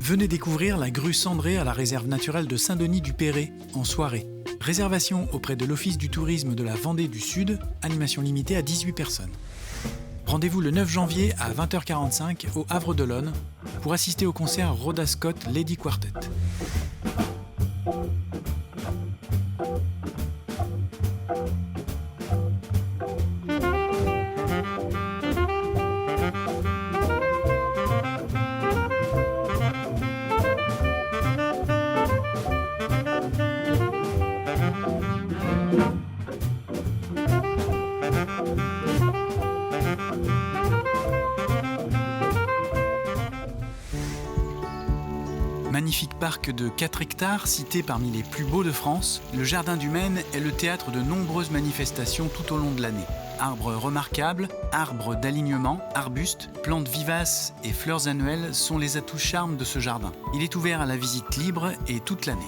Venez découvrir la grue cendrée à la réserve naturelle de Saint-Denis-du-Perret en soirée. Réservation auprès de l'Office du tourisme de la Vendée du Sud, animation limitée à 18 personnes. Rendez-vous le 9 janvier à 20h45 au Havre de l'Aune pour assister au concert Rhoda Scott Lady Quartet. Magnifique parc de 4 hectares, cité parmi les plus beaux de France, le Jardin du Maine est le théâtre de nombreuses manifestations tout au long de l'année. Arbres remarquables, arbres d'alignement, arbustes, plantes vivaces et fleurs annuelles sont les atouts charmes de ce jardin. Il est ouvert à la visite libre et toute l'année.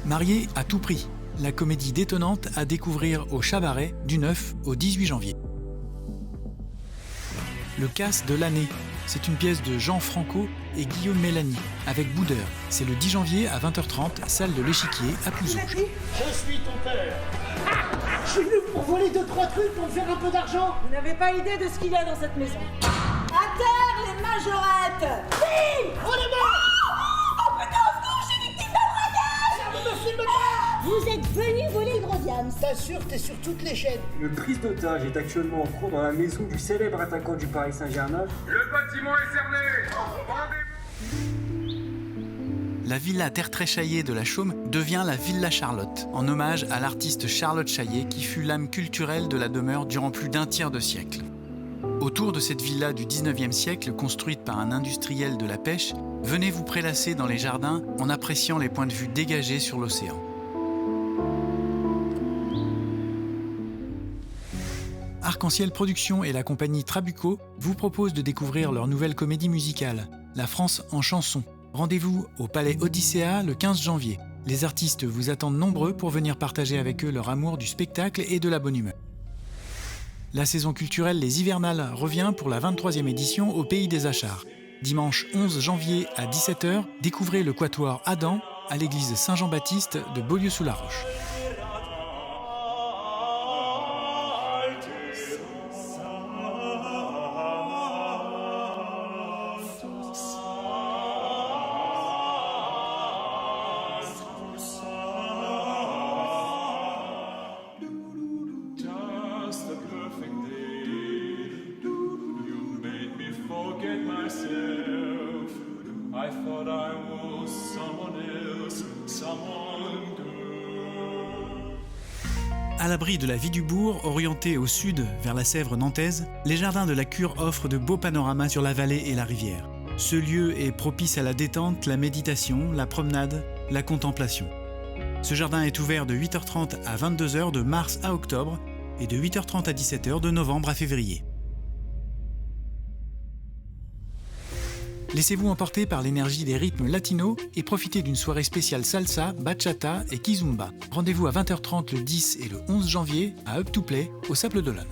Marié à tout prix, la comédie détonnante à découvrir au Chabaret du 9 au 18 janvier. Le casse de l'année, c'est une pièce de Jean Franco et Guillaume Mélanie, avec Boudeur. C'est le 10 janvier à 20h30, salle de l'Échiquier à Pouzauges. Je suis ton père. Je suis venu pour voler 2-3 trucs pour me faire un peu d'argent. Vous n'avez pas idée de ce qu'il y a dans cette maison. À terre, les majorettes. Bim. On est mort. Oh putain, au secours, je suis victime d'un braquage. Ne me filme pas. Vous êtes venu voler le gros diams. T'assures, t'es sur toutes les chaînes. Une prise d'otage est actuellement en cours dans la maison du célèbre attaquant du Paris Saint-Germain. Le bâtiment est cerné. Rendez-vous. La villa Terre-Tréchaillé de la Chaume devient la Villa Charlotte, en hommage à l'artiste Charlotte Chaillé qui fut l'âme culturelle de la demeure durant plus d'un tiers de siècle. Autour de cette villa du 19e siècle, construite par un industriel de la pêche, venez vous prélasser dans les jardins en appréciant les points de vue dégagés sur l'océan. Arc-en-Ciel Productions et la compagnie Trabuco vous proposent de découvrir leur nouvelle comédie musicale, La France en chanson. Rendez-vous au Palais Odyssea le 15 janvier. Les artistes vous attendent nombreux pour venir partager avec eux leur amour du spectacle et de la bonne humeur. La saison culturelle Les Hivernales revient pour la 23e édition au Pays des Achards. Dimanche 11 janvier à 17h, découvrez le quatuor Adam à l'église Saint-Jean-Baptiste de Beaulieu-sous-la-Roche. I thought I was someone else, someone good. À l'abri de la vie du bourg, orienté au sud vers la Sèvre nantaise, les jardins de la Cure offrent de beaux panoramas sur la vallée et la rivière. Ce lieu est propice à la détente, la méditation, la promenade, la contemplation. Ce jardin est ouvert de 8h30 à 22h de mars à octobre et de 8h30 à 17h de novembre à février. Laissez-vous emporter par l'énergie des rythmes latinos et profitez d'une soirée spéciale salsa, bachata et kizomba. Rendez-vous à 20h30 le 10 et le 11 janvier à Up to Play au Sable d'Olonne.